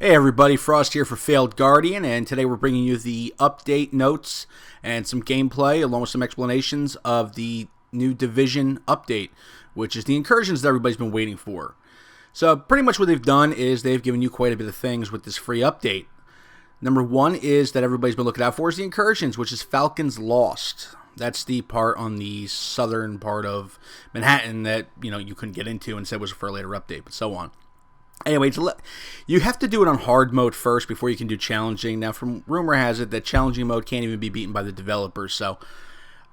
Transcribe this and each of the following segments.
Hey everybody, Frost here for Failed Guardian, and today we're bringing you the update notes and some gameplay along with some explanations of the new Division update, which is the incursions that everybody's been waiting for. So pretty much what they've done is they've given you quite a bit of things with this free update. Number one is that everybody's been looking out for is the incursions, which is Falcons Lost. That's the part on the southern part of Manhattan that you couldn't get into and said was for a later update, but so on. Anyway, you have to do it on hard mode first before you can do challenging. Now, from rumor has it that challenging mode can't even be beaten by the developers, so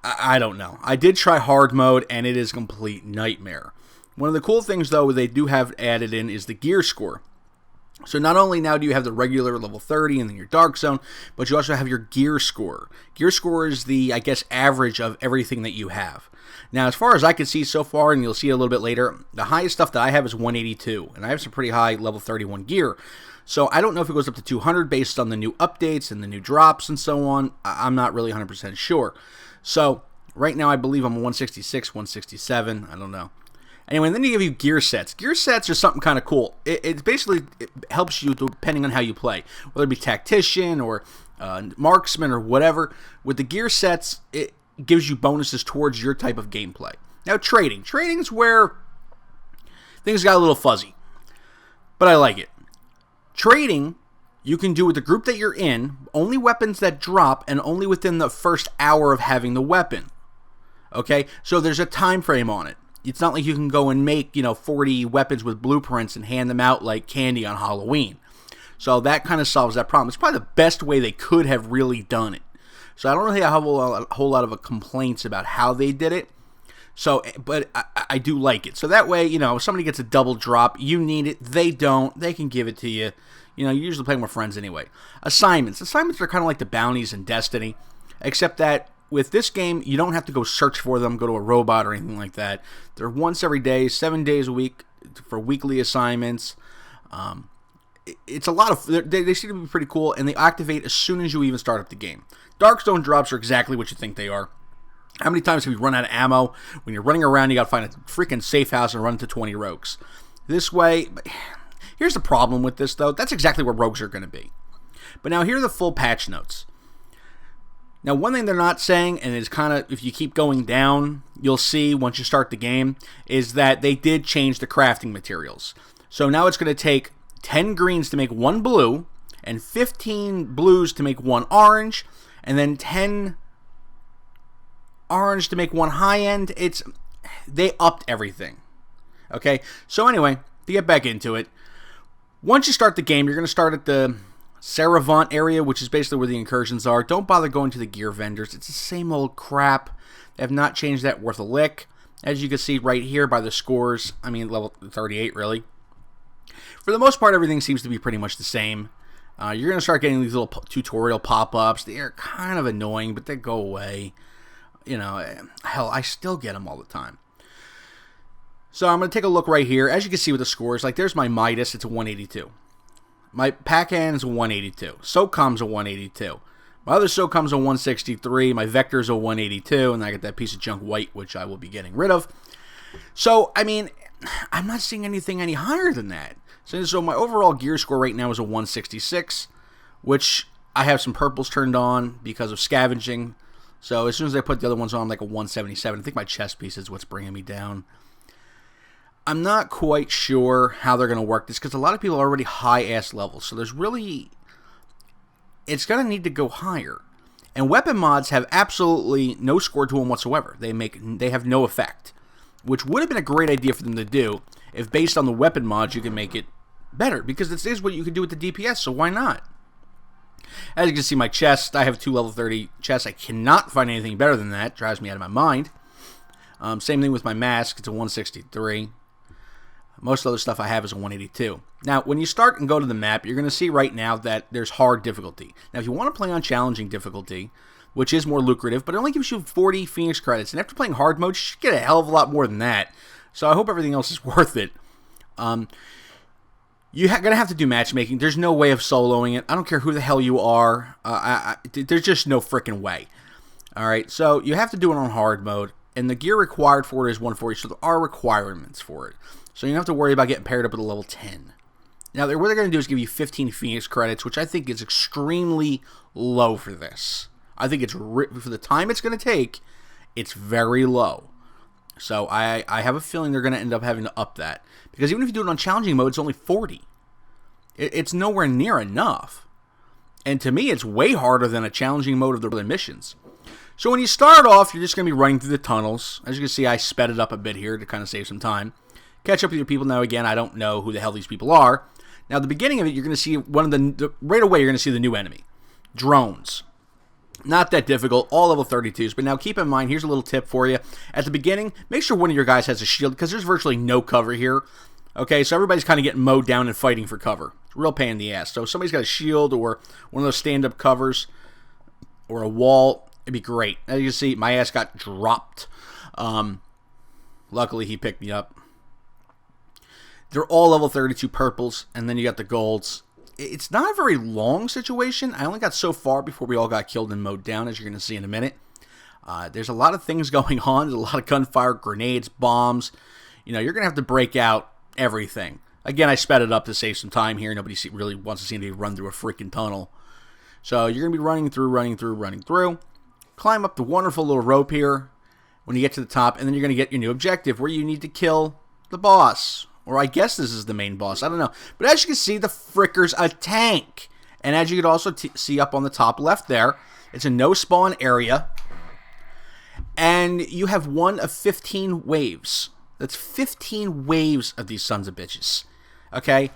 I don't know. I did try hard mode, and it is a complete nightmare. One of the cool things, though, they do have added in is the gear score. So not only now do you have the regular level 30 and then your dark zone, but you also have your gear score. Gear score is the, average of everything that you have. Now, as far as I can see so far, and you'll see it a little bit later, the highest stuff that I have is 182, and I have some pretty high level 31 gear. So I don't know if it goes up to 200 based on the new updates and the new drops and so on. I'm not really 100% sure. So right now I believe I'm 166, 167, I don't know. Anyway, and then they give you gear sets. Gear sets are something kind of cool. It basically helps you depending on how you play, whether it be tactician or marksman or whatever. With the gear sets, it gives you bonuses towards your type of gameplay. Now, trading. Trading's where things got a little fuzzy, but I like it. Trading, you can do with the group that you're in, only weapons that drop, and only within the first hour of having the weapon. Okay? So there's a time frame on it. It's not like you can go and make, 40 weapons with blueprints and hand them out like candy on Halloween. So that kind of solves that problem. It's probably the best way they could have really done it. So I don't really have a whole lot of complaints about how they did it. So, but I do like it. So that way, if somebody gets a double drop, you need it. They don't. They can give it to you. You're usually playing with friends anyway. Assignments. Assignments are kind of like the bounties in Destiny, except that with this game, you don't have to go search for them, go to a robot or anything like that. They're once every day, 7 days a week for weekly assignments. It's a lot of... They seem to be pretty cool, and they activate as soon as you even start up the game. Darkstone drops are exactly what you think they are. How many times have you run out of ammo? When you're running around, you got to find a freaking safe house and run into 20 rogues. This way... Here's the problem with this, though. That's exactly where rogues are going to be. But now, here are the full patch notes. Now, one thing they're not saying, and it's kind of, if you keep going down, you'll see once you start the game, is that they did change the crafting materials. So now it's going to take 10 greens to make one blue, and 15 blues to make one orange, and then 10 orange to make one high end. They upped everything. Okay, so anyway, to get back into it, once you start the game, you're going to start at the Saravant area, which is basically where the incursions are. Don't bother going to the gear vendors. It's the same old crap. They have not changed that worth a lick. As you can see right here by the scores, level 38 really. For the most part, everything seems to be pretty much the same. You're going to start getting these little tutorial pop-ups. They are kind of annoying, but they go away. Hell, I still get them all the time. So I'm going to take a look right here. As you can see with the scores, there's my Midas. It's a 182. My Pac-Han is a 182. SOCOM's a 182. My other SOCOM's a 163. My Vector's a 182. And I got that piece of junk white, which I will be getting rid of. So, I'm not seeing anything any higher than that. So my overall gear score right now is a 166, which I have some purples turned on because of scavenging. So as soon as I put the other ones on, I'm like a 177. I think my chest piece is what's bringing me down. I'm not quite sure how they're going to work this because a lot of people are already high-ass levels. So there's really... It's going to need to go higher. And weapon mods have absolutely no score to them whatsoever. They have no effect. Which would have been a great idea for them to do if based on the weapon mods you can make it better. Because this is what you can do with the DPS, so why not? As you can see, my chest, I have 2 level 30 chests. I cannot find anything better than that. It drives me out of my mind. Same thing with my mask. It's a 163. Most other stuff I have is a 182. Now, when you start and go to the map, you're going to see right now that there's hard difficulty. Now, if you want to play on challenging difficulty, which is more lucrative, but it only gives you 40 Phoenix credits, and after playing hard mode, you should get a hell of a lot more than that. So I hope everything else is worth it. You're going to have to do matchmaking. There's no way of soloing it. I don't care who the hell you are. There's just no freaking way. All right, so you have to do it on hard mode, and the gear required for it is 140, so there are requirements for it. So you don't have to worry about getting paired up with a level 10. Now, what they're going to do is give you 15 Phoenix credits, which I think is extremely low for this. I think it's, for the time it's going to take, it's very low. So I have a feeling they're going to end up having to up that. Because even if you do it on challenging mode, it's only 40. It's nowhere near enough. And to me, it's way harder than a challenging mode of the other missions. So when you start off, you're just going to be running through the tunnels. As you can see, I sped it up a bit here to kind of save some time. Catch up with your people. Now, again, I don't know who the hell these people are. Now, at the beginning of it, you're going to see right away, you're going to see the new enemy. Drones. Not that difficult, all level 32s. But now keep in mind, here's a little tip for you. At the beginning, make sure one of your guys has a shield, because there's virtually no cover here. Okay, so everybody's kind of getting mowed down and fighting for cover. It's a real pain in the ass. So if somebody's got a shield or one of those stand-up covers or a wall, it'd be great. As you can see, my ass got dropped. Luckily, he picked me up. They're all level 32 purples, and then you got the golds. It's not a very long situation. I only got so far before we all got killed and mowed down, as you're going to see in a minute. There's a lot of things going on. There's a lot of gunfire, grenades, bombs. You know, you're going to have to break out everything. Again, I sped it up to save some time here. Nobody really wants to see me run through a freaking tunnel. So you're going to be running through. Climb up the wonderful little rope here when you get to the top, and then you're going to get your new objective where you need to kill the boss. Or I guess this is the main boss. I don't know. But as you can see, the fricker's a tank. And as you can also see up on the top left there, it's a no-spawn area. And you have one of 15 waves. That's 15 waves of these sons of bitches. Okay?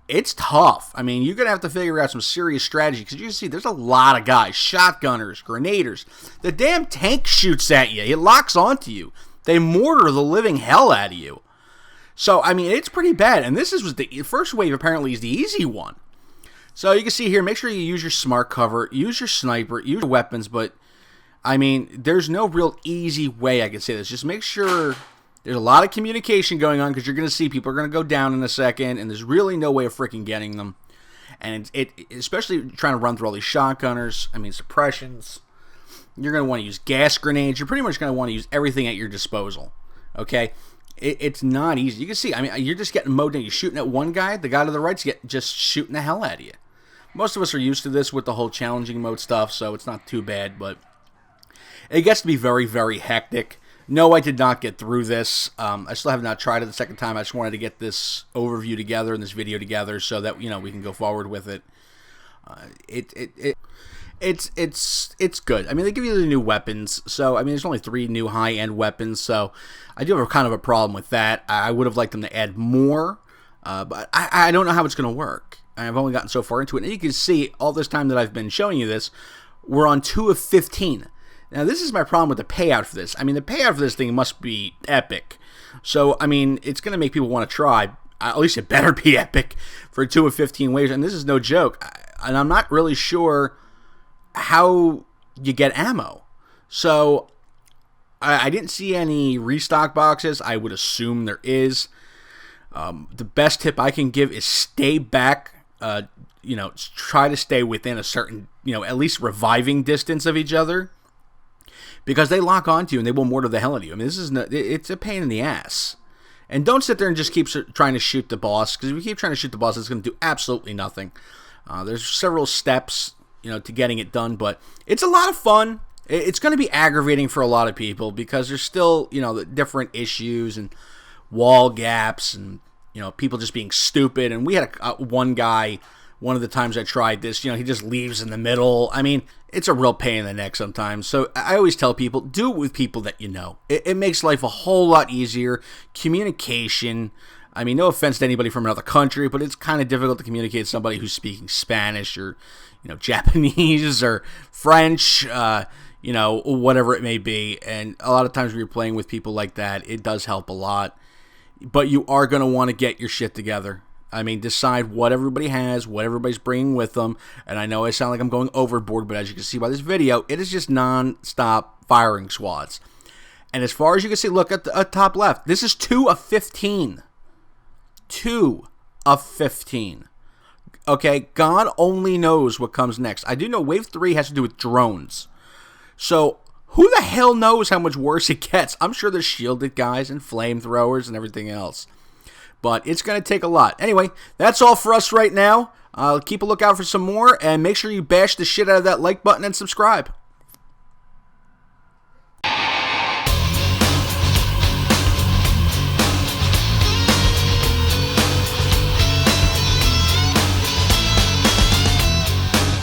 It's tough. I mean, you're going to have to figure out some serious strategy. Because you can see there's a lot of guys. Shotgunners, grenaders. The damn tank shoots at you. It locks onto you. They mortar the living hell out of you. So, I mean, it's pretty bad. And this was the first wave, apparently, is the easy one. So, you can see here, make sure you use your smart cover, use your sniper, use your weapons. But, I mean, there's no real easy way I can say this. Just make sure there's a lot of communication going on, because you're going to see people are going to go down in a second, and there's really no way of freaking getting them. And especially trying to run through all these shotgunners, I mean, suppressions. You're going to want to use gas grenades. You're pretty much going to want to use everything at your disposal. Okay? It's not easy. You can see, I mean, you're just getting mowed down. You're shooting at one guy. The guy to the right's just shooting the hell out of you. Most of us are used to this with the whole challenging mode stuff, so it's not too bad, but it gets to be very, very hectic. No, I did not get through this. I still have not tried it the second time. I just wanted to get this overview together and this video together so that, you know, we can go forward with it. It's good. I mean, they give you the new weapons, so, I mean, there's only 3 new high-end weapons, so I do have kind of a problem with that. I would have liked them to add more, but I don't know how it's going to work. I've only gotten so far into it, and you can see, all this time that I've been showing you this, we're on 2 of 15. Now, this is my problem with the payout for this. I mean, the payout for this thing must be epic. So, I mean, it's going to make people want to try. At least it better be epic for 2 of 15 waves, and this is no joke. And I'm not really sure how you get ammo. So, I didn't see any restock boxes. I would assume there is. The best tip I can give is stay back. You know, try to stay within a certain, you know, at least reviving distance of each other. Because they lock onto you and they will mortar the hell out of you. I mean, it's a pain in the ass. And don't sit there and just keep trying to shoot the boss. Because if you keep trying to shoot the boss, it's going to do absolutely nothing. There's several steps, you know, to getting it done. But it's a lot of fun. It's going to be aggravating for a lot of people. Because there's still, you know, the different issues and wall gaps. And, you know, people just being stupid. And we had one guy, one of the times I tried this, you know, he just leaves in the middle. I mean, it's a real pain in the neck sometimes. So I always tell people, do it with people that you know. It makes life a whole lot easier. Communication. I mean, no offense to anybody from another country, but it's kind of difficult to communicate with somebody who's speaking Spanish or, you know, Japanese or French, you know, whatever it may be. And a lot of times when you're playing with people like that, it does help a lot. But you are going to want to get your shit together. I mean, decide what everybody has, what everybody's bringing with them. And I know I sound like I'm going overboard, but as you can see by this video, it is just non-stop firing squads. And as far as you can see, look at the top left. This is 2 of 15. 2 of 15. Okay, God only knows what comes next. I do know Wave 3 has to do with drones. So, who the hell knows how much worse it gets? I'm sure there's shielded guys and flamethrowers and everything else. but it's going to take a lot. Anyway, that's all for us right now. Keep a lookout for some more, and make sure you bash the shit out of that like button and subscribe.